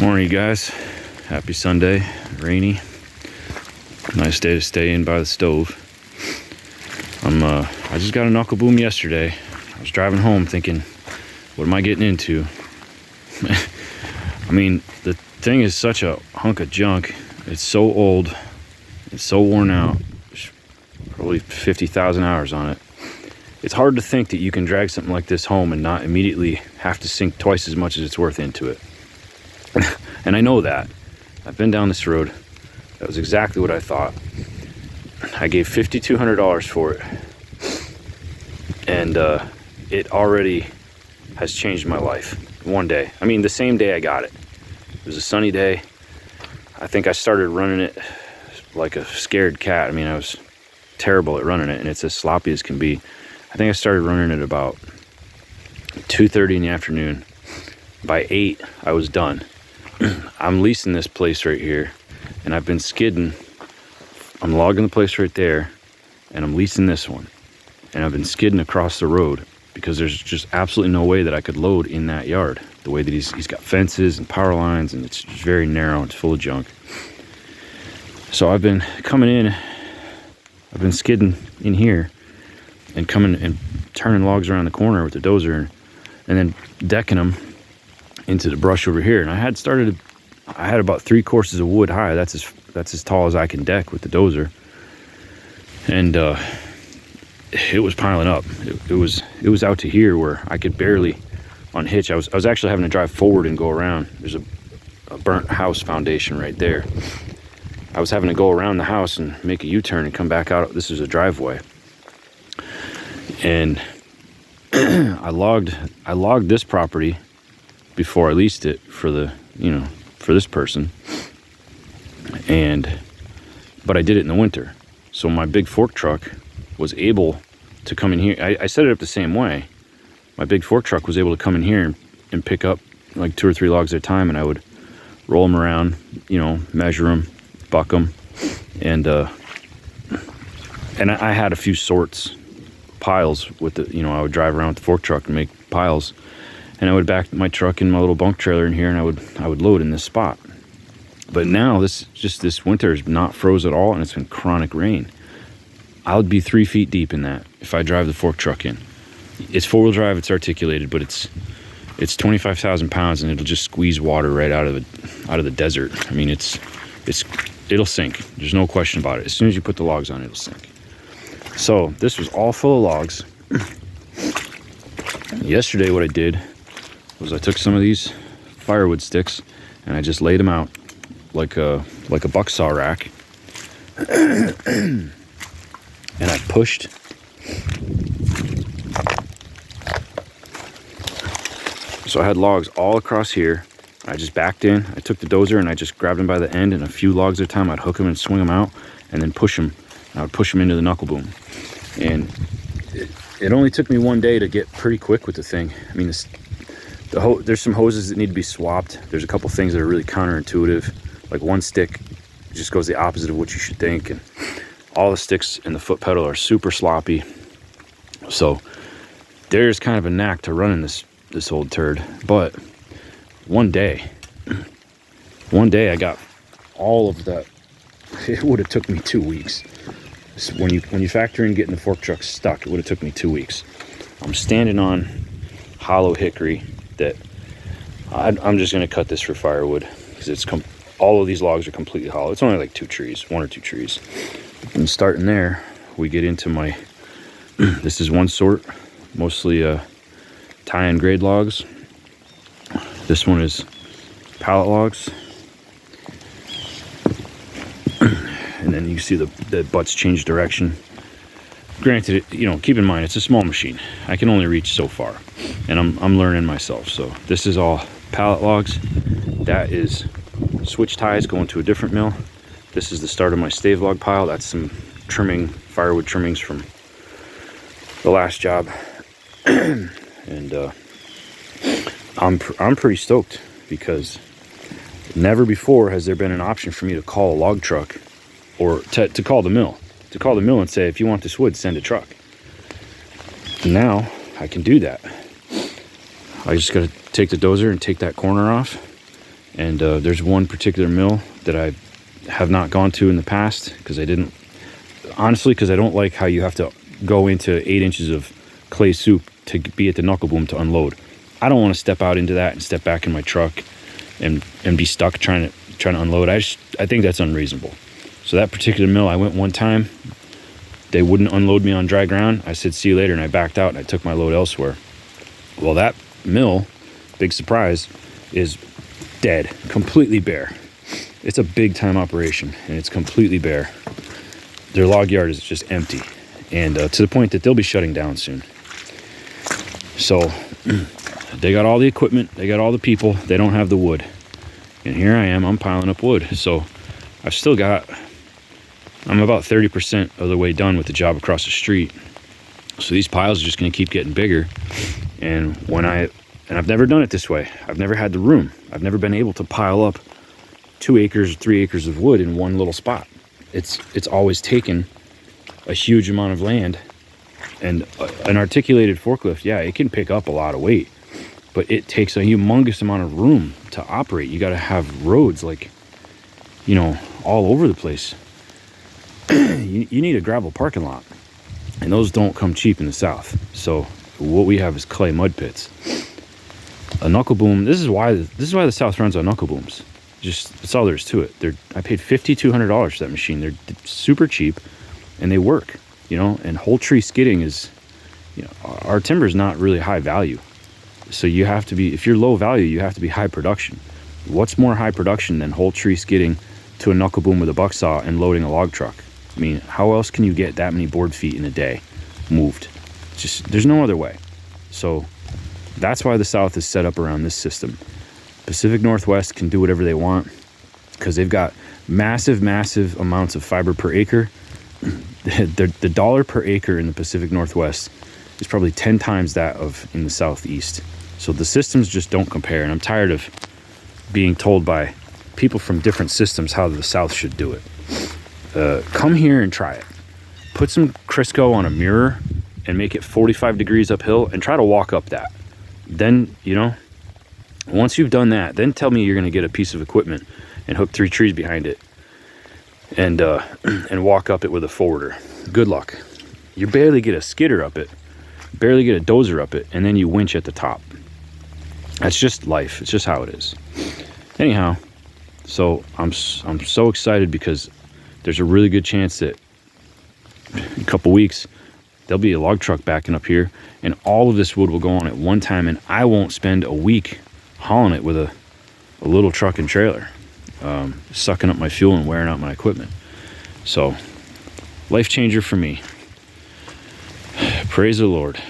Morning, you guys. Happy Sunday. Rainy. Nice day to stay in by the stove. I just got a Knuckleboom yesterday. I was driving home thinking, what am I getting into? I mean, the thing is such a hunk of junk. It's so old. It's so worn out. There's probably 50,000 hours on it. It's hard to think that you can drag something like this home and not immediately have to sink twice as much as it's worth into it. And I know that. I've been down this road. That was exactly what I thought. I gave $5,200 for it. And it already has changed my life. One day. I mean, the same day I got it. It was a sunny day. I think I started running it like a scared cat. I mean, I was terrible at running it, and it's as sloppy as can be. I think I started running it about 2:30 in the afternoon. By 8, I was done. I'm leasing this place right here, and I've been skidding. I'm logging the place right there, and I'm leasing this one. And I've been skidding across the road because there's just absolutely no way that I could load in that yard. The way that he's got fences and power lines, and it's just very narrow. It's full of junk. So I've been coming in. I've been skidding in here and coming and turning logs around the corner with the dozer, and then decking them into the brush over here. And I had about 3 courses of wood high. That's as tall as I can deck with the dozer. And it was piling up. It was out to here where I could barely unhitch. I was actually having to drive forward and go around. There's a burnt house foundation right there. I was having to go around the house and make a U-turn and come back out. This is a driveway. And I logged this property before I leased it for this person. But I did it in the winter. So my big fork truck was able to come in here. I set it up the same way. My big fork truck was able to come in here and pick up like 2 or 3 logs at a time, and I would roll them around, measure them, buck them, and I had a few piles with the, I would drive around with the fork truck and make piles, and I would back my truck in my little bunk trailer in here, and I would load in this spot. But now this winter is not froze at all, and it's been chronic rain. I would be 3 feet deep in that if I drive the fork truck in. It's 4-wheel drive, it's articulated, but it's 25,000 pounds, and it'll just squeeze water right out of the desert. I mean, it'll sink. There's no question about it. As soon as you put the logs on, it'll sink. So this was all full of logs. Yesterday, what I did was I took some of these firewood sticks and I just laid them out like a buck saw rack. And I pushed. So I had logs all across here. I just backed in. I took the dozer and I just grabbed them by the end, and a few logs at a time I'd hook them and swing them out and then push them. I would push them into the Knuckleboom. And it only took me one day to get pretty quick with the thing. I mean, there's some hoses that need to be swapped. There's a couple things that are really counterintuitive. Like one stick just goes the opposite of what you should think, and all the sticks in the foot pedal are super sloppy. So there's kind of a knack to running this old turd. But one day I got all of that. It would have took me 2 weeks. When you factor in getting the fork truck stuck, it would have took me 2 weeks. I'm standing on hollow hickory that I'm just going to cut this for firewood, because all of these logs are completely hollow. It's only like 1 or 2 trees. And starting there, we get into my, this is one sort, mostly tie-in grade logs. This one is pallet logs. And then you see the butts change direction. Granted, keep in mind, it's a small machine. I can only reach so far, and I'm learning myself. So this is all pallet logs. That is switch ties going to a different mill. This is the start of my stave log pile. That's some firewood trimmings from the last job. And I'm pretty stoked, because never before has there been an option for me to call a log truck, or to call the mill. To call the mill and say, if you want this wood, send a truck. Now I can do that. I just got to take the dozer and take that corner off, And there's one particular mill that I have not gone to in the past because I didn't, honestly, because I don't like how you have to go into 8 inches of clay soup to be at the Knuckleboom to unload. I don't want to step out into that and step back in my truck and be stuck trying to unload. I think that's unreasonable. So that particular mill, I went one time. They wouldn't unload me on dry ground. I said, see you later, and I backed out and I took my load elsewhere. Well, that mill, big surprise, is dead, completely bare. It's a big time operation and it's completely bare. Their log yard is just empty, and to the point that they'll be shutting down soon. So they got all the equipment, they got all the people, they don't have the wood. And here I am, I'm piling up wood. So I've still got, I'm about 30% of the way done with the job across the street. So these piles are just gonna keep getting bigger. And I've never done it this way. I've never had the room. I've never been able to pile up 2 acres, 3 acres of wood in one little spot. It's always taken a huge amount of land, and an articulated forklift, yeah, it can pick up a lot of weight, but it takes a humongous amount of room to operate. You got to have roads, like, you know, all over the place. You need a gravel parking lot, and those don't come cheap in the South. So what we have is clay mud pits. A Knuckleboom, this is why the South runs on Knucklebooms. Just, that's all there is to it. I paid $5,200 for that machine. They're super cheap and they work, you know. And whole tree skidding is, you know, our timber is not really high value. So you have to be, if you're low value, you have to be high production. What's more high production than whole tree skidding to a Knuckleboom with a buck saw and loading a log truck? I mean, how else can you get that many board feet in a day moved? Just, there's no other way. So that's why the South is set up around this system. Pacific Northwest can do whatever they want because they've got massive amounts of fiber per acre. The dollar per acre in the Pacific Northwest is probably 10 times that of in the Southeast. So the systems just don't compare, and I'm tired of being told by people from different systems how the South should do it. Come here and try it. Put some Crisco on a mirror and make it 45 degrees uphill and try to walk up that. Then, you know, once you've done that, then tell me you're going to get a piece of equipment and hook 3 trees behind it and walk up it with a forwarder. Good luck. You barely get a skidder up it, barely get a dozer up it, and then you winch at the top. That's just life. It's just how it is. Anyhow, so I'm so excited because there's a really good chance that in a couple weeks there'll be a log truck backing up here and all of this wood will go on at one time, and I won't spend a week hauling it with a little truck and trailer, sucking up my fuel and wearing out my equipment. So life changer for me. Praise the Lord.